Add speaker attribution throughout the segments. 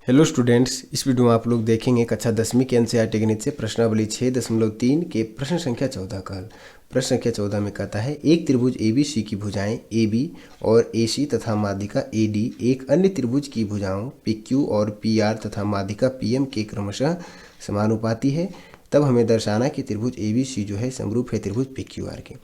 Speaker 1: Hello students, इस video में आप लोग देखेंगे कक्षा 10वीं के एनसीईआरटी गणित से प्रश्नावली 6.3 के प्रश्न संख्या 14 का हल। प्रश्न संख्या 14 में कहता है एक त्रिभुज ABC की भुजाएं AB और AC तथा माध्यिका AD एक अन्य त्रिभुज की भुजाओं PQ और PR तथा माध्यिका PM के क्रमशः समानुपाती है, तब हमें दर्शाना कि त्रिभुज ABC जो है समरूप है त्रिभुज PQR के।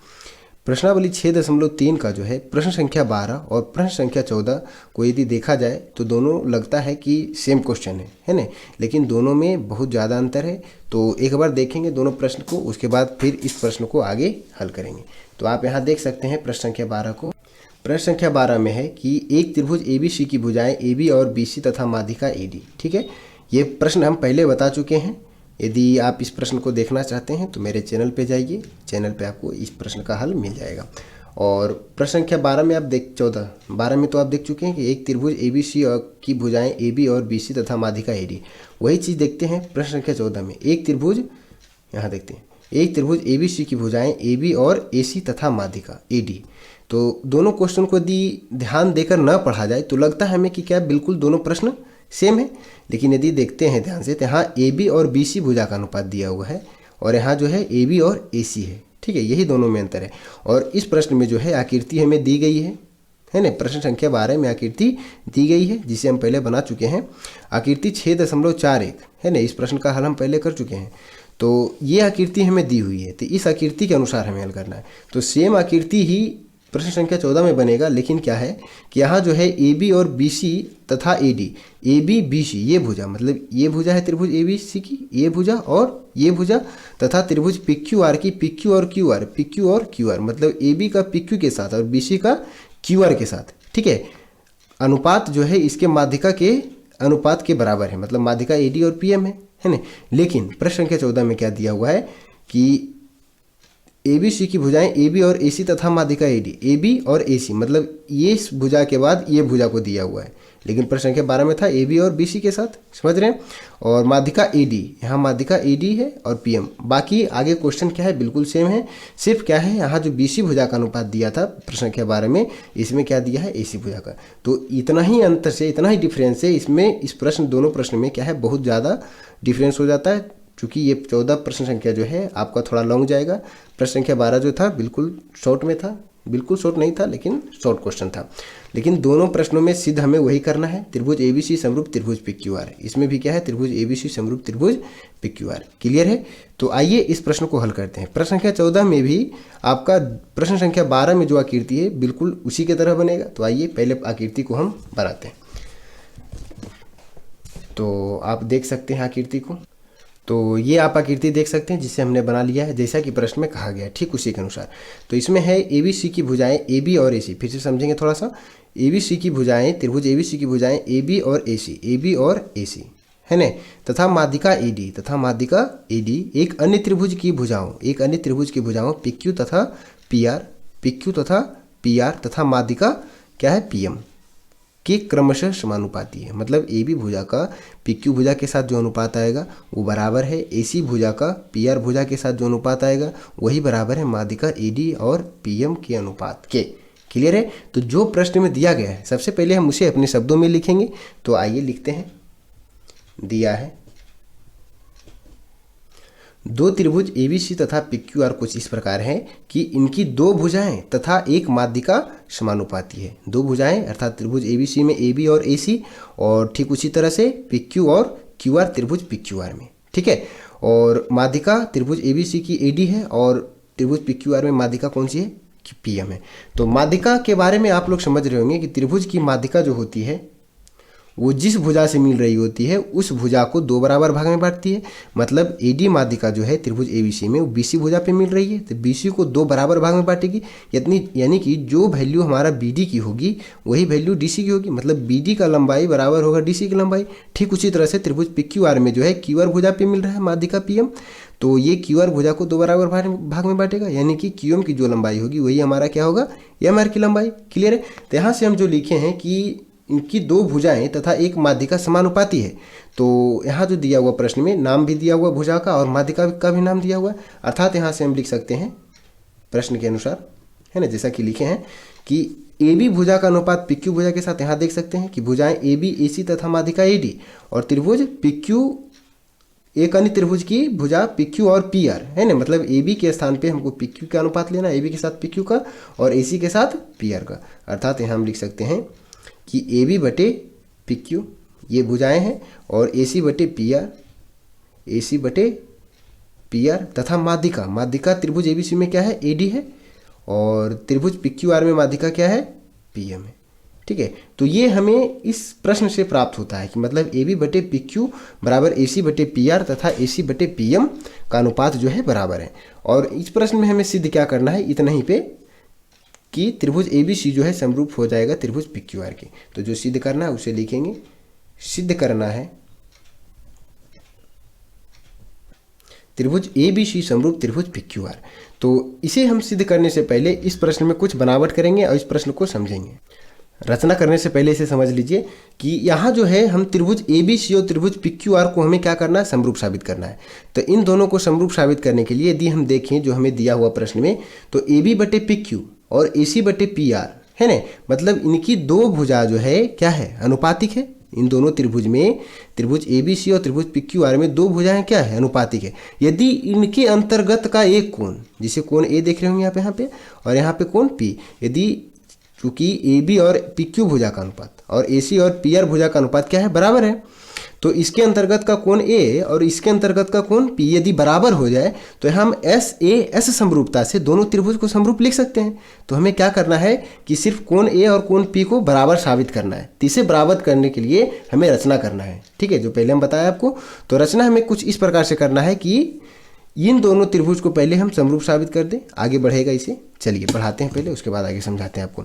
Speaker 1: प्रश्नावली 6.3 का जो है प्रश्न संख्या 12 और प्रश्न संख्या 14 को यदि देखा जाए तो दोनों लगता है कि सेम क्वेश्चन है ना, लेकिन दोनों में बहुत ज़्यादा अंतर है। तो एक बार देखेंगे दोनों प्रश्न को, उसके बाद फिर इस प्रश्न को आगे हल करेंगे। तो आप यहाँ देख सकते हैं प्रश्न संख्या 12 को। प्रश्न संख्या 12 में है कि एक त्रिभुज ABC की भुजाएं AB और BC तथा माध्यिका AD। ठीक है, ये प्रश्न हम पहले बता चुके हैं। यदि आप इस प्रश्न को देखना चाहते हैं तो मेरे चैनल पे जाइए, चैनल पे आपको इस प्रश्न का हल मिल जाएगा। और प्रश्न संख्या 12 में आप 12 में तो आप देख चुके हैं कि एक त्रिभुज ABC की भुजाएं AB और BC तथा माध्यिका AD। वही चीज़ देखते हैं प्रश्न संख्या 14 में। एक त्रिभुज, यहाँ देखते हैं, एक त्रिभुज ABC की भुजाएं AB और AC तथा माध्यिका AD। तो दोनों क्वेश्चन को यदि ध्यान देकर न पढ़ा जाए तो लगता है हमें कि क्या बिल्कुल दोनों प्रश्न सेम है, लेकिन यदि देखते हैं ध्यान से तो यहाँ AB और BC भुजा का अनुपात दिया हुआ है और यहाँ जो है AB और AC है। ठीक है, यही दोनों में अंतर है। और इस प्रश्न में जो है आकृति हमें दी गई है ना, प्रश्न संख्या 12 में आकृति दी गई है जिसे हम पहले बना चुके हैं। आकृति 6.41 है ना, इस प्रश्न का हल हम पहले कर चुके हैं। तो ये आकृति हमें दी हुई है, तो इस आकृति के अनुसार हमें हल करना है। तो सेम आकृति ही प्रश्न संख्या 14 में बनेगा, लेकिन क्या है कि यहाँ जो है AB और BC तथा AD, AB BC ये भुजा, मतलब ये भुजा है त्रिभुज ABC की, ये भुजा और ये भुजा, तथा त्रिभुज PQR की PQ और QR, मतलब AB का PQ के साथ और BC का QR के साथ। ठीक है, अनुपात जो है इसके माध्यिका के अनुपात के बराबर है, मतलब माध्यिका AD और PM है ना। लेकिन प्रश्न संख्या 14 में क्या दिया हुआ है कि ABC की भुजाएं AB और AC तथा माध्यिका AD, AB और AC, मतलब ये भुजा के बाद ये भुजा को दिया हुआ है। लेकिन प्रश्न संख्या 12 में था AB और BC के साथ, समझ रहे हैं। और माध्यिका AD, यहाँ माध्यिका AD है और PM। बाकी आगे क्वेश्चन क्या है बिल्कुल सेम है, सिर्फ क्या है यहाँ जो BC भुजा का अनुपात दिया था प्रश्न संख्या 12 में, इसमें क्या दिया है AC भुजा का। तो इतना ही अंतर से, इतना ही डिफरेंस है इसमें, इस प्रश्न दोनों प्रश्न में क्या है बहुत ज़्यादा डिफरेंस हो जाता है। चूँकि ये 14 प्रश्न संख्या जो है आपका थोड़ा लॉन्ग जाएगा। प्रश्न संख्या 12 जो था बिल्कुल शॉर्ट में था, बिल्कुल शॉर्ट नहीं था लेकिन शॉर्ट क्वेश्चन था। लेकिन दोनों प्रश्नों में सिद्ध हमें वही करना है, त्रिभुज ABC समरूप त्रिभुज PQR। इसमें भी क्या है, त्रिभुज ABC समरूप त्रिभुज PQR। क्लियर है। तो आइए इस प्रश्न को हल करते हैं। प्रश्न संख्या 14 में भी आपका प्रश्न संख्या 12 में जो आकृति है बिल्कुल उसी की तरह बनेगा। तो आइए पहले आकृति को हम बनाते हैं। तो आप देख सकते हैं आकृति को। तो ये आप आकृति देख सकते हैं जिसे हमने बना लिया है जैसा कि प्रश्न में कहा गया है, ठीक उसी के अनुसार। तो इसमें है ABC की भुजाएं AB और AC। फिर से समझेंगे थोड़ा सा। ABC की भुजाएं, त्रिभुज ABC की भुजाएं AB और AC है ना, तथा माध्यिका AD एक अन्य त्रिभुज की भुजाओं PQ तथा PR तथा माध्यिका क्या है PM के क्रमशः समानुपाती है। मतलब AB भुजा का PQ भुजा के साथ जो अनुपात आएगा वो बराबर है AC भुजा का PR भुजा के साथ जो अनुपात आएगा वही बराबर है माध्यिका AD और PM के अनुपात के। क्लियर है। तो जो प्रश्न में दिया गया है सबसे पहले हम उसे अपने शब्दों में लिखेंगे। तो आइए लिखते हैं। दिया है दो त्रिभुज ABC तथा PQR कुछ इस प्रकार है कि इनकी दो भुजाएं तथा एक माध्यिका समानुपाती है। दो भुजाएं अर्थात त्रिभुज ABC में AB और AC, और ठीक उसी तरह से PQ और QR त्रिभुज PQR में। ठीक है। और माध्यिका त्रिभुज ABC की AD है और त्रिभुज PQR में माध्यिका कौन सी है, PM है। तो माध्यिका के बारे में आप लोग समझ रहे होंगे कि त्रिभुज की माध्यिका जो होती है वो जिस भुजा से मिल रही होती है उस भुजा को दो बराबर भाग में बांटती है। मतलब AD माध्यिका जो है त्रिभुज ABC में वो BC भुजा पे मिल रही है, तो BC को दो बराबर भाग में बांटेगी। यानी कि जो वैल्यू हमारा BD की होगी वही वैल्यू DC की होगी। मतलब BD का लंबाई बराबर होगा DC की लंबाई। ठीक उसी तरह से त्रिभुज PQR में जो है QR भुजा पे मिल रहा है माध्यिका PM, तो ये QR भुजा को दो बराबर भाग में बांटेगा। यानी कि QM की जो लंबाई होगी वही हमारा क्या होगा, MR की लंबाई। क्लियर है। तो यहाँ से हम जो लिखे हैं कि इनकी दो भुजाएं तथा एक माध्यिका समानुपाती है। तो यहाँ जो दिया हुआ प्रश्न में नाम भी दिया हुआ भुजा का और माध्यिका का भी नाम दिया हुआ है। अर्थात यहाँ से हम लिख सकते हैं प्रश्न के अनुसार, है ना, जैसा कि लिखे हैं कि ए बी भुजा का अनुपात पी क्यू भुजा के साथ यहाँ देख सकते हैं कि भुजाएं ए बी ए सी तथा माध्यिका ए डी और त्रिभुज पी क्यू एक अन्य त्रिभुज की भुजा पी क्यू और पी आर है ना, मतलब ए बी के स्थान पे हमको पी क्यू का अनुपात लेना, ए बी के साथ पी क्यू का और ए सी के साथ पी आर का। अर्थात यहाँ हम लिख सकते हैं कि ए बी बटे पी क्यू ये भुजाएं हैं और ए सी बटे पी आर, ए सी बटे पी आर तथा माध्यिका, माध्यिका त्रिभुज ए बी सी में क्या है, ए डी है और त्रिभुज पी क्यू आर में माध्यिका क्या है, पी एम है। ठीक है, तो ये हमें इस प्रश्न से प्राप्त होता है कि मतलब ए बी बटे पी क्यू बराबर ए सी बटे पी आर तथा ए सी बटे पी एम का अनुपात जो है बराबर है। और इस प्रश्न में हमें सिद्ध क्या करना है, इतना ही पे कि त्रिभुज ए बी सी जो है समरूप हो जाएगा त्रिभुज पी क्यू आर के। तो जो सिद्ध करना है उसे लिखेंगे, सिद्ध करना है त्रिभुज ए बी सी समरूप त्रिभुज पी क्यू आर। तो इसे हम सिद्ध करने से पहले इस प्रश्न में कुछ बनावट करेंगे और इस प्रश्न को समझेंगे। रचना करने से पहले इसे समझ लीजिए कि यहाँ जो है हम त्रिभुज ए बी सी और त्रिभुज पी क्यू आर को हमें क्या करना है, समरूप साबित करना है। तो इन दोनों को समरूप साबित करने के लिए यदि हम देखें जो हमें दिया हुआ प्रश्न में, तो ए बी बटे पी क्यू और ए सी बटे पी आर है ना, मतलब इनकी दो भुजा जो है क्या है, अनुपातिक है। इन दोनों त्रिभुज में, त्रिभुज ए बी सी और त्रिभुज पी क्यू आर में दो भुजाएं क्या है, अनुपातिक है। यदि इनके अंतर्गत का एक कोण, जिसे कोण ए देख रहे होंगे यहाँ पे और यहाँ पे कोण पी, यदि चूंकि ए बी और पी क्यू भुजा का अनुपात और ए सी और पी आर भुजा का अनुपात क्या है, बराबर है, तो इसके अंतर्गत का कोण ए और इसके अंतर्गत का कोण पी यदि बराबर हो जाए तो हम एस ए एस समरूपता से दोनों त्रिभुज को समरूप लिख सकते हैं। तो हमें क्या करना है कि सिर्फ कोण ए और कोण पी को बराबर साबित करना है। तो इसे बराबर करने के लिए हमें रचना करना है। ठीक है, जो पहले हम बताया आपको, तो रचना हमें कुछ इस प्रकार से करना है कि इन दोनों त्रिभुज को पहले हम समरूप साबित कर दें, आगे बढ़ेगा इसे। चलिए पढ़ाते हैं पहले, उसके बाद आगे समझाते हैं आपको।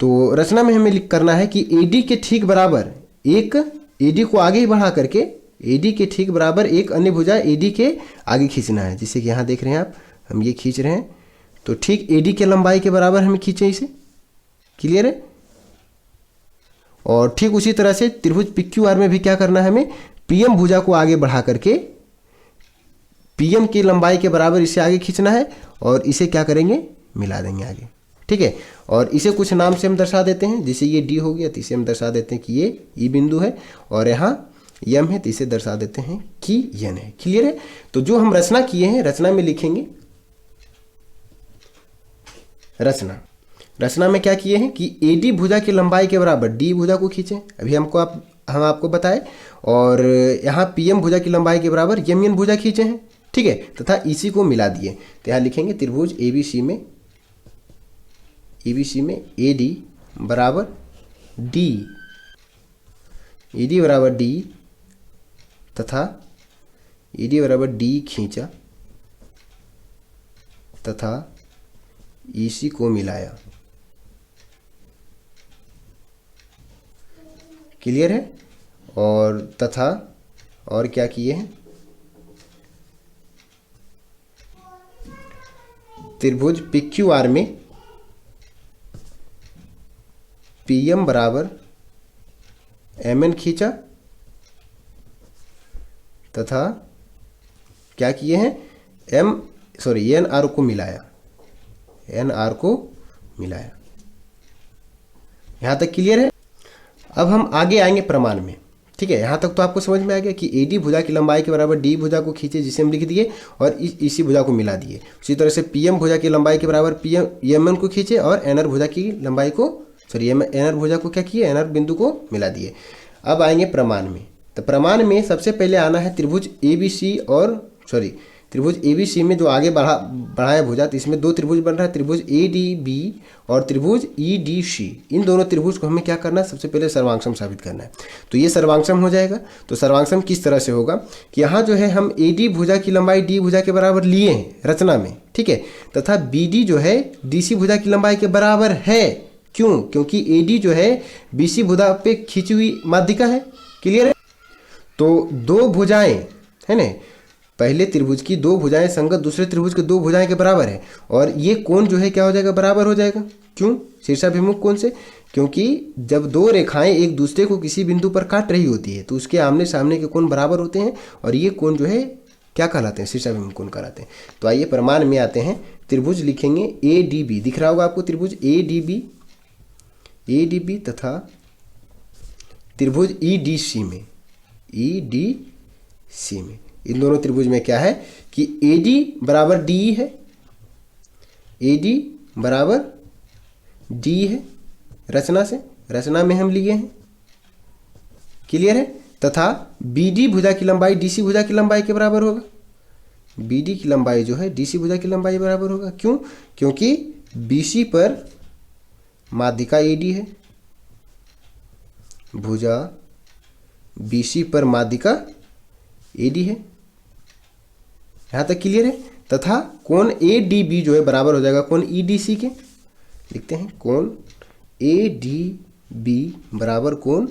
Speaker 1: तो रचना में हमें करना है कि ए डी के ठीक बराबर एक, ए डी को आगे ही बढ़ा करके ए डी के ठीक बराबर एक अन्य भुजा ए डी के आगे खींचना है। जैसे कि यहाँ देख रहे हैं आप, हम ये खींच रहे हैं, तो ठीक ए डी के लंबाई के बराबर हमें खींचे इसे। क्लियर है? और ठीक उसी तरह से त्रिभुज पी क्यू आर में भी क्या करना है, हमें पी एम भुजा को आगे बढ़ा करके पी एम की लंबाई के बराबर इसे आगे खींचना है और इसे क्या करेंगे, मिला देंगे आगे। ठीक है, और इसे कुछ नाम से हम दर्शा देते हैं। जैसे ये डी हो गया तो इसे हम दर्शा देते हैं कि ये ई बिंदु है और यहाँ यम है तो इसे दर्शा देते हैं कि यन है। क्लियर है? तो जो हम रचना किए हैं, रचना में लिखेंगे रचना। रचना में क्या किए हैं कि ए डी भुजा की लंबाई के बराबर डी भुजा को खींचे, अभी हम आपको बताए, और यहाँ पी एम भुजा की लंबाई के बराबर यम एन भुजा खींचे हैं। ठीक है, तथा इसी को मिला दिए। तो यहाँ लिखेंगे त्रिभुज ए बी सी में ए डी बराबर डी, ए डी बराबर डी तथा ए डी बराबर डी खींचा तथा ई सी को मिलाया। क्लियर है? और तथा और क्या किए हैं, त्रिभुज पी क्यू आर में पी एम बराबर एम एन खींचा तथा क्या किए हैं, एन आर को मिलाया, एन आर को मिलाया। यहां तक क्लियर है? अब हम आगे आएंगे प्रमाण में। ठीक है, यहाँ तक तो आपको समझ में आ गया कि ए डी भुजा की लंबाई के बराबर डी भुजा को खींचे, जिसे हम लिख दिए, और इसी भुजा को मिला दिए। उसी तरह से पी एम भुजा की लंबाई के बराबर पी एम एन को खींचे और एन आर भुजा की लंबाई को, एन आर भुजा को क्या किए, एन आर बिंदु को मिला दिए। अब आएंगे प्रमाण में। तो प्रमाण में सबसे पहले आना है त्रिभुज ए बी सी त्रिभुज ए बी सी में जो आगे बढ़ाया भुजा, तो इसमें दो त्रिभुज बन रहा है, त्रिभुज ए डी बी और त्रिभुज ई डी सी। इन दोनों त्रिभुज को हमें क्या करना है, सबसे पहले सर्वांगसम साबित करना है। तो ये सर्वांगसम हो जाएगा। तो सर्वांगसम किस तरह से होगा कि यहाँ जो है हम ए डी भुजा की लंबाई डी भुजा के बराबर लिए हैं रचना में। ठीक है, तथा बी डी जो है डी सी भुजा की लंबाई के बराबर है। क्यों? क्योंकि ए डी जो है बी सी भुजा पे खींची हुई माध्यिका है। क्लियर है? तो दो भुजाएं है ना, पहले त्रिभुज की दो भुजाएं संगत दूसरे त्रिभुज के दो भुजाएं के बराबर है, और ये कोण जो है क्या हो जाएगा, बराबर हो जाएगा। क्यों? शीर्षाभिमुख कोण से, क्योंकि जब दो रेखाएं एक दूसरे को किसी बिंदु पर काट रही होती है तो उसके आमने सामने के कोण बराबर होते हैं, और ये कोण जो है क्या कहलाते हैं, शीर्षाभिमुख कोण कहलाते हैं। तो आइए प्रमाण में आते हैं। त्रिभुज लिखेंगे ए डी बी, दिख रहा होगा आपको त्रिभुज ए डी बी, ADB तथा त्रिभुज EDC में, EDC में इन दोनों त्रिभुज में क्या है कि AD बराबर DE है, AD बराबर DE है रचना में हम लिए हैं, क्लियर है। तथा BD भुजा की लंबाई DC भुजा की लंबाई के बराबर होगा, BD की लंबाई जो है DC भुजा की लंबाई के बराबर होगा। क्यों? क्योंकि BC पर माध्यिका AD है, भुजा BC पर माध्यिका AD है, यहां तक क्लियर है। तथा कोण ADB जो है बराबर हो जाएगा कोण EDC के, लिखते हैं कोण ADB बराबर कोण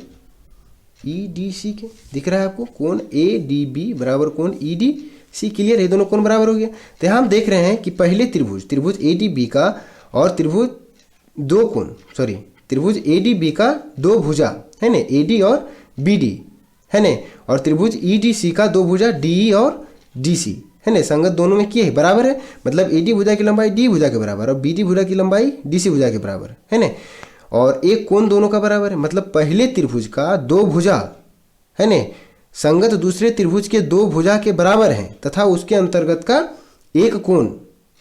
Speaker 1: EDC के, दिख रहा है आपको, कोण ADB बराबर कोण EDC, क्लियर है, दोनों कोण बराबर हो गया। तो यहाँ हम देख रहे हैं कि पहले त्रिभुज ADB का और त्रिभुज ADB का दो भुजा है ना, AD और BD है ना, और त्रिभुज EDC का दो भुजा DE और DC है ना, संगत दोनों में किए है, बराबर है। मतलब AD भुजा की लंबाई D भुजा के बराबर और BD भुजा की लंबाई DC भुजा के बराबर है ना, और एक कोण दोनों का बराबर है। मतलब पहले त्रिभुज का दो भुजा है ना संगत दूसरे त्रिभुज के दो भुजा के बराबर है, तथा उसके अंतर्गत का एक कोण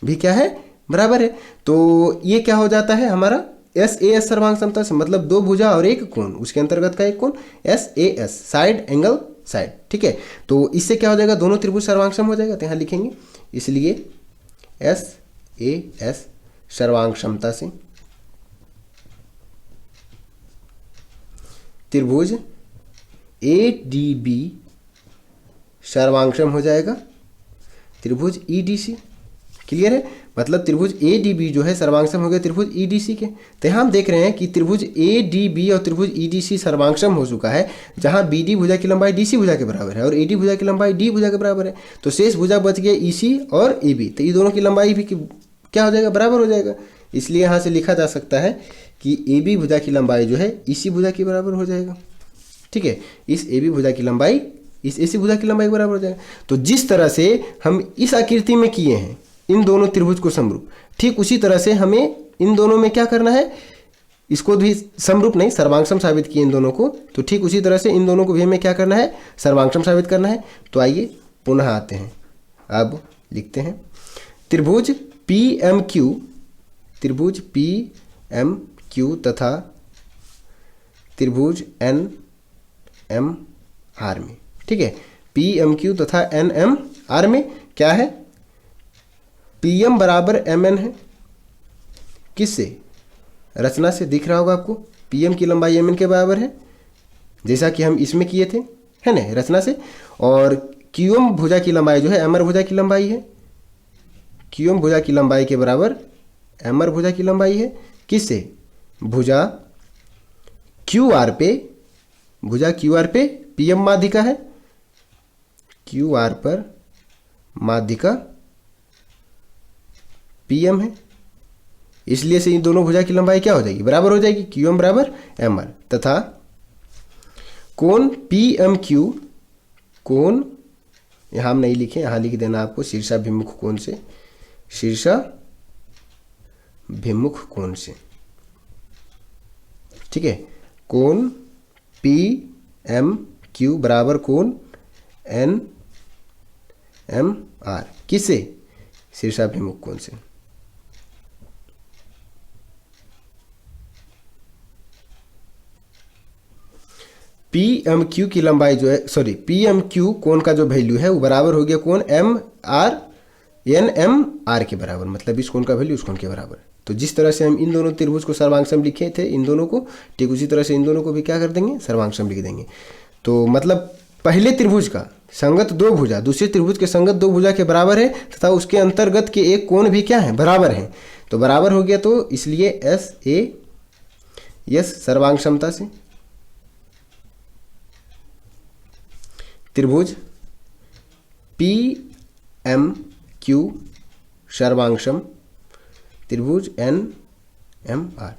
Speaker 1: भी क्या है, बराबर है। तो ये क्या हो जाता है हमारा SAS सर्वांग समता से, मतलब दो भुजा और एक कोण, उसके अंतर्गत का एक कोण SAS, साइड एंगल साइड, ठीक है। तो इससे क्या हो जाएगा, दोनों त्रिभुज सर्वांगसम हो जाएगा, तो यहाँ लिखेंगे, इसलिए SAS सर्वांग समता से त्रिभुज ADB सर्वांगसम हो जाएगा त्रिभुज EDC, क्लियर है। मतलब त्रिभुज ADB जो है सर्वांगसम हो गया त्रिभुज EDC के। तो यहाँ हम देख रहे हैं कि त्रिभुज ADB और त्रिभुज EDC सर्वांगसम हो चुका है, जहाँ BD भुजा की लंबाई DC भुजा के बराबर है और AD भुजा की लंबाई D भुजा के बराबर है। तो शेष भुजा बच गया EC और AB, तो ये दोनों की लंबाई भी क्या हो जाएगा, बराबर हो जाएगा। इसलिए यहाँ से लिखा जा सकता है कि AB भुजा की लंबाई जो है EC भुजा के बराबर हो जाएगा, ठीक है। इस AB भुजा की लंबाई इस AC भुजा की लंबाई के बराबर हो जाएगा। तो जिस तरह से हम इस आकृति में किए हैं इन दोनों त्रिभुज को समरूप, ठीक उसी तरह से हमें इन दोनों में क्या करना है, इसको भी समरूप नहीं सर्वांगसम साबित किए इन दोनों को, तो ठीक उसी तरह से इन दोनों को भी हमें क्या करना है, सर्वांगसम साबित करना है। तो आइए पुनः आते हैं, अब लिखते हैं त्रिभुज PMQ तथा त्रिभुज NMR में, ठीक है। PMQ तथा NMR में क्या है, PM बराबर MN है, किससे, रचना से, दिख रहा होगा आपको, PM की लंबाई MN के बराबर है, जैसा कि हम इसमें किए थे, है ना, रचना से। और QM भुजा की लंबाई जो है MR भुजा की लंबाई है, QM भुजा की लंबाई के बराबर MR भुजा की लंबाई है, किससे, भुजा QR पे PM माध्यिका है, QR पर माध्यिका PM है, इसलिए से इन दोनों भुजा की लंबाई क्या हो जाएगी, बराबर हो जाएगी, QM बराबर MR। तथा कोण PMQ, कोण यहाँ हम नहीं लिखे, यहाँ लिख देना आपको शीर्षाभिमुख कोण से, शीर्षाभिमुख कोण से, ठीक है। कोण PMQ बराबर कोण NMR, किससे, शीर्षाभिमुख कोण से। PMQ की लंबाई जो है, PMQ कोण का जो वैल्यू है वो बराबर हो गया कोण NMR के बराबर, मतलब इस कोण का वैल्यू उस कोण के बराबर। तो जिस तरह से हम इन दोनों त्रिभुज को सर्वांगसम लिखे थे इन दोनों को, ठीक उसी तरह से इन दोनों को भी क्या कर देंगे, सर्वांगसम लिख देंगे। तो मतलब पहले त्रिभुज का संगत दो भुजा दूसरे त्रिभुज के संगत दो भुजा के बराबर है, तथा उसके अंतर्गत के एक कोण भी क्या है, बराबर है। तो बराबर हो गया, तो इसलिए SAS सर्वांगसमता से त्रिभुज PMQ सर्वांगसम त्रिभुज NMR,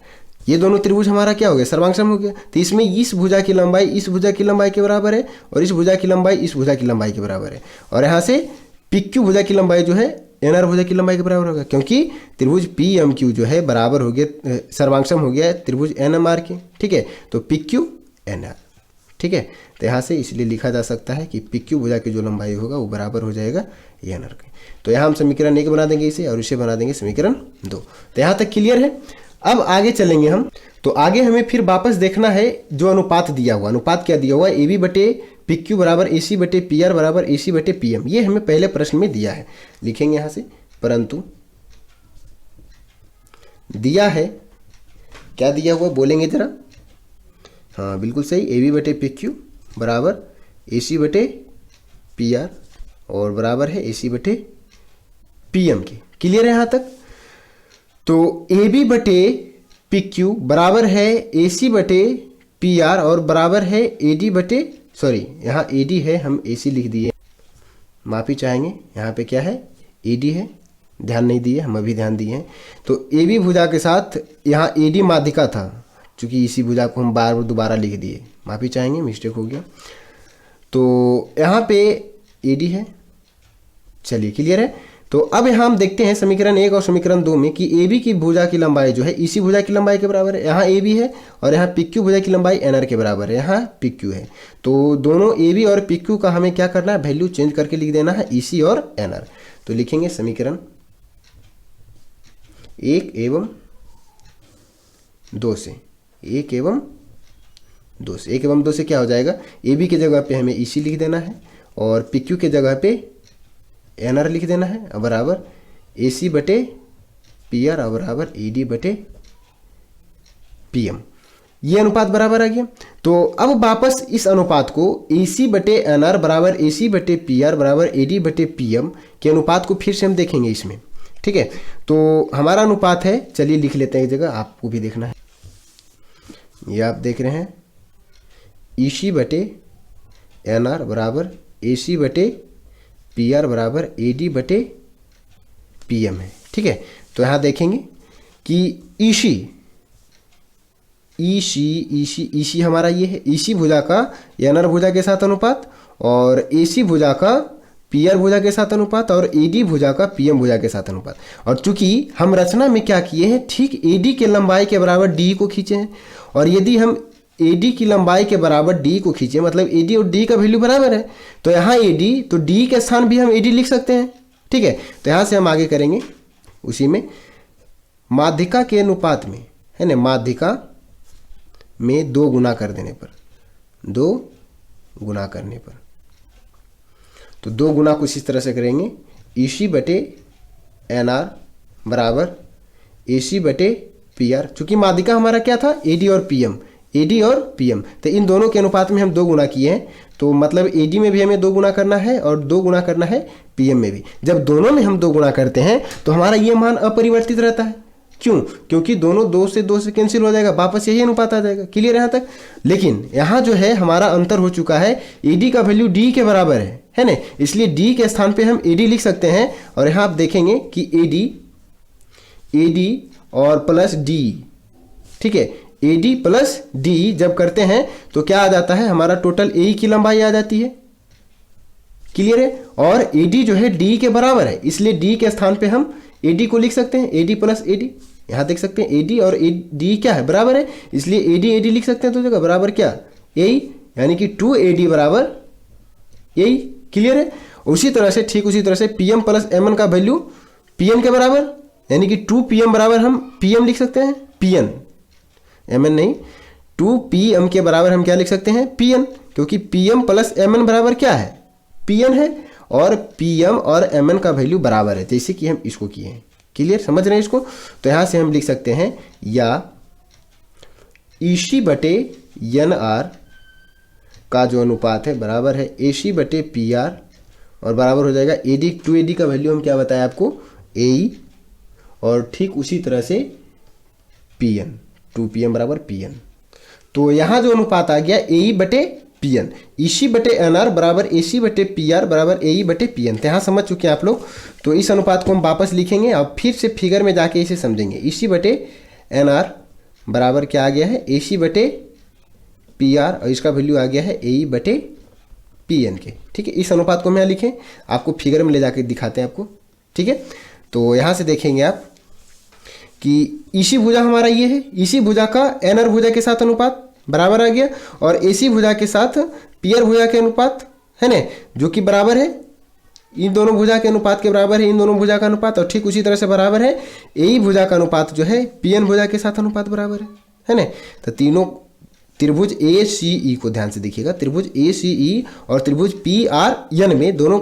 Speaker 1: ये दोनों त्रिभुज हमारा क्या हो गया, सर्वांगसम हो गया। तो इसमें इस भुजा की लंबाई इस भुजा की लंबाई के बराबर है और इस भुजा की लंबाई इस भुजा की लंबाई के बराबर है, और यहाँ से PQ भुजा की लंबाई जो है एन आर भुजा की लंबाई के बराबर होगा, क्योंकि त्रिभुज पी एम क्यू जो है बराबर हो गया, सर्वांगसम हो गया त्रिभुज एन एम आर के। ठीक है, तो पी क्यू एन आर। ठीक है, तो यहाँ से इसलिए लिखा जा सकता है कि पी क्यू भुजा की जो लंबाई होगा वो बराबर हो जाएगा एन आर के। तो यहाँ हम समीकरण 1 बना देंगे इसे, और इसे बना देंगे समीकरण 2। तो यहाँ तक क्लियर है। अब आगे चलेंगे हम। तो आगे हमें फिर वापस देखना है जो अनुपात दिया हुआ, अनुपात क्या दिया हुआ है, ए बी बटे पी क्यू बराबर ए सी बटे पी आर बराबर ए सी बटे पी एम। ये हमें पहले प्रश्न में दिया है, लिखेंगे यहाँ से, परंतु दिया है, क्या दिया हुआ बोलेंगे जरा। हाँ बिल्कुल सही, ए बी बटे पी क्यू बराबर ए सी बटे पी आर और बराबर है ए सी बटे पी एम के। क्लियर है यहाँ तक। तो ए बी बटे पी क्यू बराबर है ए सी बटे पी आर और बराबर है ए डी बटे, सॉरी यहाँ ए डी है, हम ए सी लिख दिए, माफ़ी चाहेंगे, यहाँ पे क्या है ए डी है, ध्यान नहीं दिए, हम अभी ध्यान दिए हैं। तो ए बी भुजा के साथ यहाँ ए डी माध्यिका था, चूँकि इसी भुजा को हम बार बार दोबारा लिख दिए, माफ़ी चाहेंगे, मिस्टेक हो गया। तो यहाँ पे ए डी है। चलिए क्लियर है। तो अब यहाँ हम देखते हैं समीकरण 1 और समीकरण 2 में कि ए बी की भुजा की लंबाई जो है इसी भुजा की लंबाई के बराबर है। यहाँ ए बी है और यहाँ पी क्यू भुजा की लंबाई एन आर के बराबर है, यहाँ पी क्यू है। तो दोनों ए बी और पी क्यू का हमें क्या करना है, वैल्यू चेंज करके लिख देना है ई सी और एन आर। तो लिखेंगे समीकरण 1 एवं 2 से, 1 एवं 2 से, 1 एवं 2 से क्या हो जाएगा, ए बी की जगह पे हमें ई सी लिख देना है और पी क्यू के जगह पे एन आर लिख देना है, बराबर ए सी बटे पी आर और बराबर ए डी बटे पी एम। ये अनुपात बराबर आ गया। तो अब वापस इस अनुपात को ए सी बटे एन आर बराबर ए सी बटे पी आर बराबर ए डी बटे पी एम के अनुपात को फिर से हम देखेंगे इसमें। ठीक है, तो हमारा अनुपात है, चलिए लिख लेते हैं एक जगह, आपको भी देखना है। ये आप देख रहे हैं ई सी बटे एन आर बराबर ए सी बटे पी आर बराबर ए डी बटे पी एम है। ठीक है, तो यहाँ देखेंगे कि ई सी हमारा ये है, ई सी भुजा का एन आर भुजा के साथ अनुपात और ए सी भुजा का पी आर भुजा के साथ अनुपात और ए डी भुजा का पी एम भुजा के साथ अनुपात। और चूंकि हम रचना में क्या किए हैं, ठीक ए डी के लंबाई के बराबर डी को खींचे हैं, और यदि हम ए डी की लंबाई के बराबर डी को खींचे, मतलब ए डी और डी का वैल्यू बराबर है, तो यहाँ ए डी, तो डी के स्थान भी हम ए डी लिख सकते हैं। ठीक है, तो यहाँ से हम आगे करेंगे उसी में माध्यिका के अनुपात में, है ना, माध्यिका में 2 गुना कर देने पर, 2 गुना करने पर, तो 2 गुना कुछ इस तरह से करेंगे, ई सी बटे एन आर बराबर ए सी बटे पी आर। चूँकि माध्यिका हमारा क्या था, ए डी और पी एम, ए डी और पी एम, तो इन दोनों के अनुपात में हम 2 गुना किए हैं, तो मतलब ए डी में भी हमें 2 गुना करना है और 2 गुना करना है पी एम में भी। जब दोनों में हम 2 गुना करते हैं तो हमारा ये मान अपरिवर्तित रहता है। क्यों? क्योंकि दोनों 2 से कैंसिल हो जाएगा, वापस यही अनुपात आ जाएगा। क्लियर यहाँ तक। लेकिन यहाँ जो है हमारा अंतर हो चुका है, ए डी का वैल्यू डी के बराबर है ना, इसलिए डी के स्थान पे हम ए डी लिख सकते हैं। और यहाँ आप देखेंगे कि ए डी और प्लस डी, ठीक है, ए डी प्लस डी जब करते हैं तो क्या आ जाता है, हमारा टोटल ए की लंबाई आ जाती है। क्लियर है। और ए डी जो है डी के बराबर है, इसलिए डी के स्थान पे हम ए डी को लिख सकते हैं, A D plus A D. यहाँ देख सकते हैं ए डी और ए डी क्या है, बराबर है, इसलिए ए डी लिख सकते हैं। तो जगह बराबर क्या, ए, यानी कि 2 ए डी बराबर ए। क्लियर है। उसी तरह से, ठीक उसी तरह से P M plus M N का वैल्यू पी एन के बराबर, यानी कि 2 पी एम बराबर हम पी एम लिख सकते हैं, पी एन, एम एन नहीं, 2 पी एम के बराबर हम क्या लिख सकते हैं, पी एन, क्योंकि P M plus M N बराबर क्या है, पी एन है, और पी एम और एम एन का वैल्यू बराबर है, जैसे कि हम इसको किए हैं। क्लियर, समझ रहे हैं इसको। तो यहाँ से हम लिख सकते हैं या ई सी बटे एन आर का जो अनुपात है बराबर है ए सी बटे पी आर और बराबर हो जाएगा ए डी, 2 ए डी का वैल्यू हम क्या बताया आपको, ए ई, और ठीक उसी तरह से पी एन, 2 पी एम बराबर पी एन। तो यहाँ जो अनुपात आ गया ए ई बटे पी एन, ई सी बटे एन आर बराबर ए सी बटे पी आर बराबर ए ई बटे पी एन। तो यहाँ समझ चुके हैं आप लोग। तो इस अनुपात को हम वापस लिखेंगे और फिर से फिगर में जाके इसे समझेंगे। ई सी बटे एन आर बराबर क्या आ गया है, ए सी बटे पी आर, और इसका वैल्यू आ गया है ए ई बटे पी एन के। ठीक है, इस अनुपात को हम यहाँ लिखें, आपको फिगर में ले जाके दिखाते हैं आपको। ठीक है। तो यहाँ से देखेंगे आप कि ईसी भुजा हमारा ये है, ईसी भुजा का एनर भुजा के साथ अनुपात बराबर आ गया, और एसी भुजा के साथ पीआर भुजा के अनुपात है ना, जो कि बराबर है इन दोनों भुजा के अनुपात के बराबर है इन दोनों भुजा का अनुपात, और ठीक उसी तरह से बराबर है एई भुजा का अनुपात जो है पीएन भुजा के साथ अनुपात बराबर है ना। तो तीनों त्रिभुज ए सी ई को ध्यान से देखिएगा, त्रिभुज ए सी ई और त्रिभुज पी आर एन में दोनों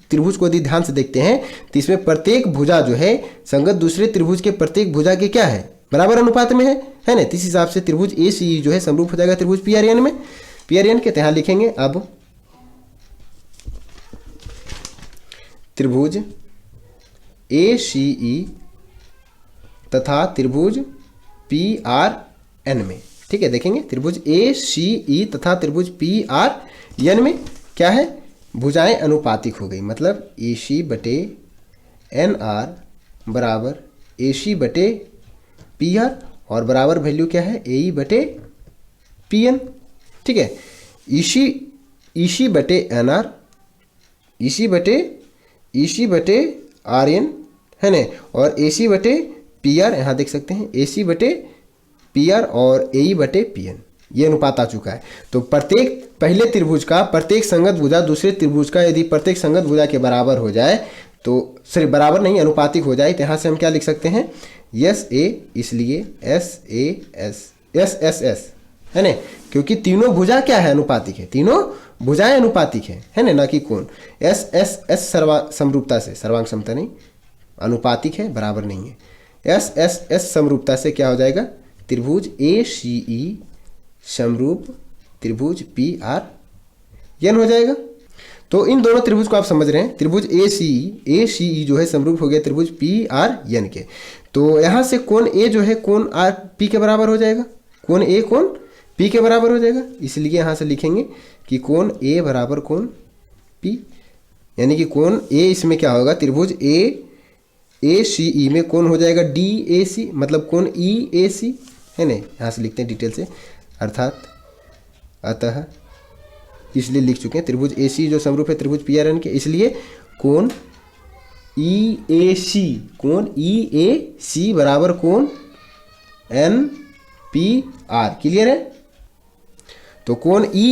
Speaker 1: त्रिभुज को यदि ध्यान से देखते हैं तो इसमें प्रत्येक भुजा जो है संगत दूसरे त्रिभुज के प्रत्येक भुजा के क्या है, बराबर अनुपात में है ना। इस हिसाब से त्रिभुज ए सी ई जो है समरूप हो जाएगा त्रिभुज पी आर एन में। पी आर एन के यहाँ लिखेंगे अब त्रिभुज ए सी ई तथा त्रिभुज पी आर एन में, ठीक है। देखेंगे त्रिभुज ए सी ई तथा त्रिभुज पी आर एन में क्या है, भुजाएं अनुपातिक हो गई, मतलब ए सी बटे एन आर बराबर ए सी बटे पी आर, और बराबर वैल्यू क्या है ए ई बटे पी एन, ठीक है। ईसी बटे एन आर, ईसी बटे आर एन है ना, और ए सी बटे पी आर, यहाँ देख सकते हैं ए सी बटे पी आर और ए ई बटे पी एन, ये अनुपात आ चुका है। तो प्रत्येक पहले त्रिभुज का प्रत्येक संगत भुजा दूसरे त्रिभुज का यदि प्रत्येक संगत भुजा के बराबर हो जाए, तो सिर्फ बराबर नहीं अनुपातिक हो जाए, तो यहाँ से हम क्या लिख सकते हैं एस ए, इसलिए S A S S S S है ना, क्योंकि तीनों भुजा क्या है अनुपातिक है, तीनों भुजाएं अनुपातिक है ना, कि कोण एस एस एस समरूपता से, सर्वांग समता नहीं, अनुपातिक है बराबर नहीं है, एस एस एस समरूपता से क्या हो जाएगा त्रिभुज ए सी ई समरूप त्रिभुज पी आर एन हो जाएगा। तो इन दोनों त्रिभुज को आप समझ रहे हैं, त्रिभुज ए सी ई जो है समरूप हो गया त्रिभुज पी आर एन के। तो यहाँ से कोण ए जो है कोण आर पी के बराबर हो जाएगा, कोण ए कोण पी के बराबर हो जाएगा, इसलिए यहाँ से लिखेंगे कि कोण ए बराबर कोण पी, यानी कि कोण ए इसमें क्या होगा त्रिभुज ए सी ई में कोण हो जाएगा डी ए सी, मतलब कोण ई ए सी है ना। यहाँ से लिखते हैं डिटेल से, अर्थात अतः इसलिए लिख चुके हैं त्रिभुज ए सी जो समरूप है त्रिभुज पी आर एन के, इसलिए कोण ई ए सी, कोण ई ए सी बराबर कोण एन पी आर, क्लियर है। तो कोण ई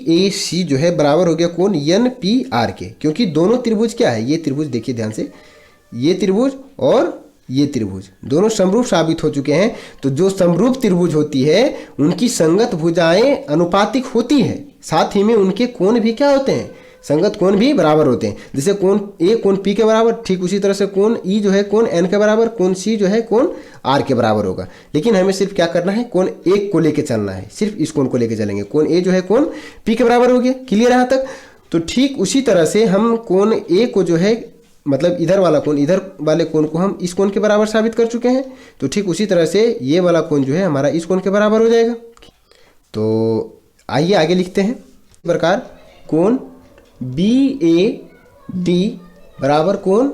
Speaker 1: ए सी जो है बराबर हो गया कोण एन पी आर के, क्योंकि दोनों त्रिभुज क्या है, ये त्रिभुज देखिए ध्यान से, ये त्रिभुज और ये त्रिभुज दोनों समरूप साबित हो चुके हैं। तो जो समरूप त्रिभुज होती है उनकी संगत भुजाएं अनुपातिक होती है, साथ ही में उनके कोण भी क्या होते हैं, संगत कोण भी बराबर होते हैं। जैसे कोण ए कोण पी के बराबर, ठीक उसी तरह से कोण ई जो है कोण एन के बराबर, कोण सी जो है कोण आर के बराबर होगा। लेकिन हमें सिर्फ क्या करना है, कोण एक को लेके चलना है, सिर्फ इस कोण को लेके चलेंगे, कोण ए जो है कोण पी के बराबर हो गया, क्लियर यहाँ तक। तो ठीक उसी तरह से हम कोण ए को जो है मतलब इधर वाला कोण, इधर वाले कोण को हम इस कोण के बराबर साबित कर चुके हैं, तो ठीक उसी तरह से ये वाला कोण जो है हमारा इस कोण के बराबर हो जाएगा। तो आइए आगे लिखते हैं, इस प्रकार कोण बी ए डी बराबर कोण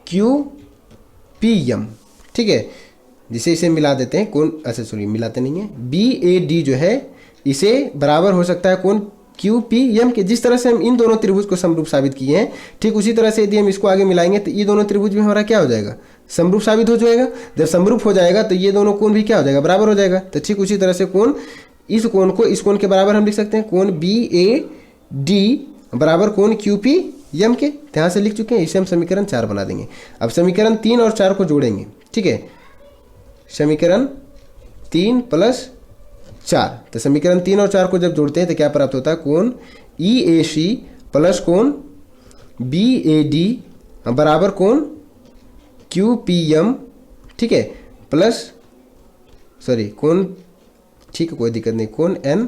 Speaker 1: क्यू पी एम, ठीक है। जिसे इसे मिला देते हैं कोण, अच्छा सॉरी मिलाते नहीं है, बी ए डी जो है इसे बराबर हो सकता है कोण क्यू पी एम के। जिस तरह से हम इन दोनों त्रिभुज को समरूप साबित किए हैं, ठीक उसी तरह से यदि हम इसको आगे मिलाएंगे तो ये दोनों त्रिभुज भी हमारा क्या हो जाएगा, समरूप साबित हो जाएगा। जब समरूप हो जाएगा तो ये दोनों कोण भी क्या हो जाएगा, बराबर हो जाएगा। तो ठीक उसी तरह से कोण इस कोण को इस कोण के बराबर हम लिख सकते हैं, कोण बी ए डी बराबर कोण क्यू पी एम के, ध्यान से लिख चुके हैं। इसे हम समीकरण 4 बना देंगे। अब समीकरण 3 और 4 को जोड़ेंगे, ठीक है। समीकरण 3 + 4, तो समीकरण 3 और 4 को जब जोड़ते हैं तो क्या प्राप्त होता है, कोण ई ए सी प्लस कोण बी ए डी बराबर कोण क्यू पी एम, ठीक है, प्लस सॉरी कोण, ठीक है कोई दिक्कत नहीं, कोण एन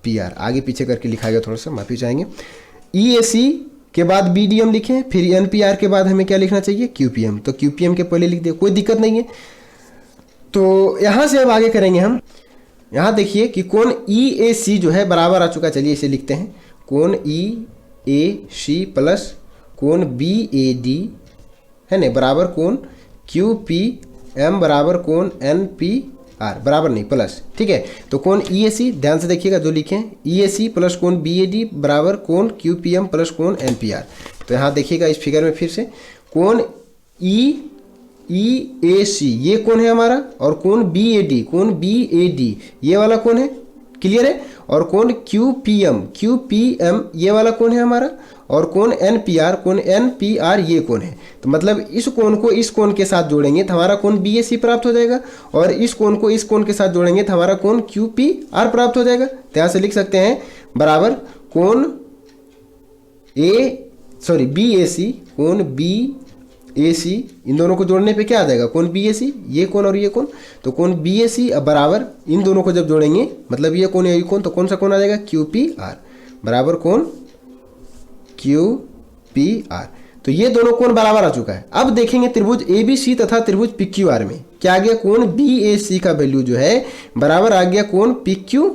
Speaker 1: पी आर, आगे पीछे करके लिखा गया, थोड़ा सा माफी चाहेंगे। ई ए सी के बाद बी डी एम लिखें, फिर एन पी आर के बाद हमें क्या लिखना चाहिए, क्यू पी एम, तो क्यू पी एम के पहले लिख दिए, कोई दिक्कत नहीं है। तो यहाँ से अब आगे करेंगे हम, यहाँ देखिए कि कोण ई ए सी जो है बराबर आ चुका, चलिए इसे लिखते हैं, कोण ई ए सी प्लस कोण बी ए डी है ना बराबर कोण क्यू पी एम बराबर कोण एन पी आर, बराबर नहीं प्लस, ठीक है। तो कोण ई ए सी, ध्यान से देखिएगा जो लिखे हैं, ई ए सी प्लस कोण बी ए डी बराबर कोण क्यू पी एम प्लस कोण एन पी आर। तो यहाँ देखिएगा इस फिगर में फिर से कोण ई ए सी ये कोण है हमारा, और कोण बी ए डी ये वाला कोण है, क्लियर है। और कोण क्यू पी एम ये वाला कोण है हमारा, और कोण एन पी आर ये कोण है। तो मतलब इस कोण को इस कोण के साथ जोड़ेंगे तो हमारा कोण बी ए सी प्राप्त हो जाएगा, और इस कोण को इस कोण के साथ जोड़ेंगे तो हमारा कोण क्यू पी आर प्राप्त हो जाएगा। तो यहाँ से लिख सकते हैं बराबर कोण बी ए सी, कोण बी ए सी, इन दोनों को जोड़ने पे क्या आ जाएगा, कोण बी ए सी, ये कोण और ये कोण। तो कोण बी ए सी बराबर इन दोनों को जब जोड़ेंगे मतलब ये कोण ये कोण, तो कौन सा कोण आ जाएगा, क्यू पी आर बराबर कोण क्यू पी आर। तो ये दोनों कोण बराबर आ चुका है। अब देखेंगे त्रिभुज ए बी सी तथा त्रिभुज पी क्यू आर में क्या आ गया, कोण बी ए सी का वैल्यू जो है बराबर आ गया कोण पी क्यू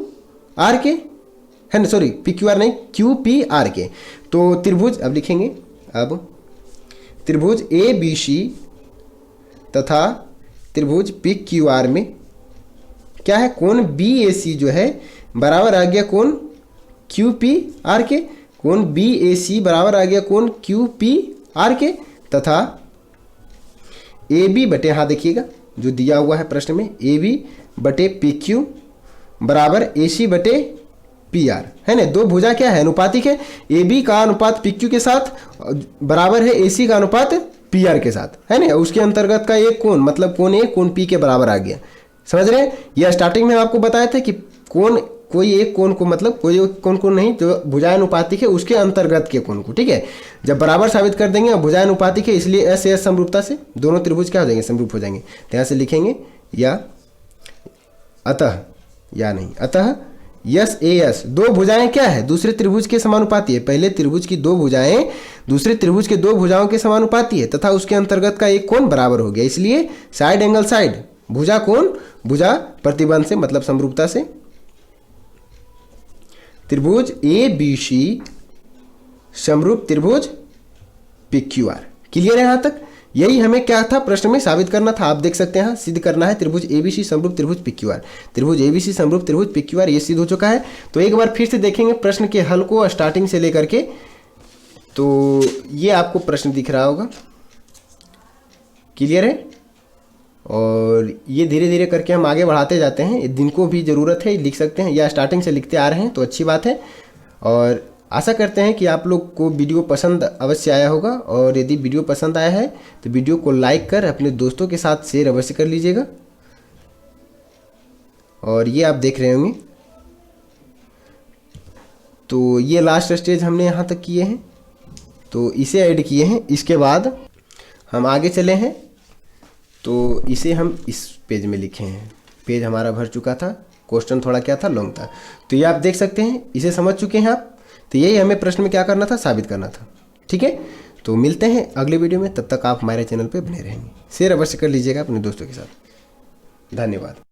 Speaker 1: आर के, है ना, सॉरी पी क्यू आर नहीं, क्यू पी आर के। तो त्रिभुज अब लिखेंगे, अब त्रिभुज ए बी सी तथा त्रिभुज पी क्यू आर में क्या है, कोण बी ए सी जो है बराबर आ गया कोण क्यू पी आर के, कोण बी ए सी बराबर आ गया कोण क्यू पी आर के, तथा ए बी बटे, हाँ देखिएगा जो दिया हुआ है प्रश्न में, ए बी बटे पी क्यू बराबर ए सी बटे पी आर, है ना। दो भुजा क्या है, अनुपातिक है, ए बी का अनुपात पी क्यू के साथ बराबर है ए सी का अनुपात पी आर के साथ, है ना। उसके अंतर्गत का एक कोण मतलब कोण ए कोण पी के बराबर आ गया, समझ रहे हैं। यह स्टार्टिंग में आपको बताया था कि कोण कोई एक कोण को मतलब कोई एक कोण को नहीं, जो भुजाएं अनुपातिक है उसके अंतर्गत के कोण को, ठीक है। जब बराबर साबित कर देंगे, भुजाएं अनुपातिक है इसलिए एस एस समरूपता से दोनों त्रिभुज क्या हो जाएंगे, समरूप हो जाएंगे। तो यहाँ से लिखेंगे या अतः, या नहीं अतः यस ए एस, दो भुजाएं क्या है, दूसरे त्रिभुज के समानुपाती है। पहले त्रिभुज की दो भुजाएं दूसरे त्रिभुज के दो भुजाओं के समानुपाती है तथा उसके अंतर्गत का एक कोण बराबर हो गया, इसलिए साइड एंगल साइड, भुजा कोण भुजा प्रतिबंध से मतलब समरूपता से त्रिभुज ए बी सी समरूप त्रिभुज पी क्यू आर। क्लियर है यहाँ तक। यही हमें क्या था प्रश्न में साबित करना था, आप देख सकते हैं सिद्ध करना है त्रिभुज एबीसी समरूप त्रिभुज पीक्यूआर। त्रिभुज एबीसी समरूप त्रिभुज पीक्यूआर ये सिद्ध हो चुका है। तो एक बार फिर से देखेंगे प्रश्न के हल को स्टार्टिंग से लेकर के। तो ये आपको प्रश्न दिख रहा होगा, क्लियर है। और ये धीरे धीरे करके हम आगे बढ़ाते जाते हैं, जिनको भी ज़रूरत है लिख सकते हैं या स्टार्टिंग से लिखते आ रहे हैं तो अच्छी बात है। और आशा करते हैं कि आप लोग को वीडियो पसंद अवश्य आया होगा, और यदि वीडियो पसंद आया है तो वीडियो को लाइक कर अपने दोस्तों के साथ शेयर अवश्य कर लीजिएगा। और ये आप देख रहे होंगे, तो ये लास्ट स्टेज हमने यहाँ तक किए हैं, तो इसे ऐड किए हैं। इसके बाद हम आगे चले हैं, तो इसे हम इस पेज में लिखे हैं। पेज हमारा भर चुका था, क्वेश्चन थोड़ा क्या था, लॉन्ग था। तो ये आप देख सकते हैं, इसे समझ चुके हैं आप। तो यही हमें प्रश्न में क्या करना था, साबित करना था। ठीक है, तो मिलते हैं अगले वीडियो में। तब तक आप हमारे चैनल पे बने रहेंगे। शेयर अवश्य कर लीजिएगा अपने दोस्तों के साथ। धन्यवाद।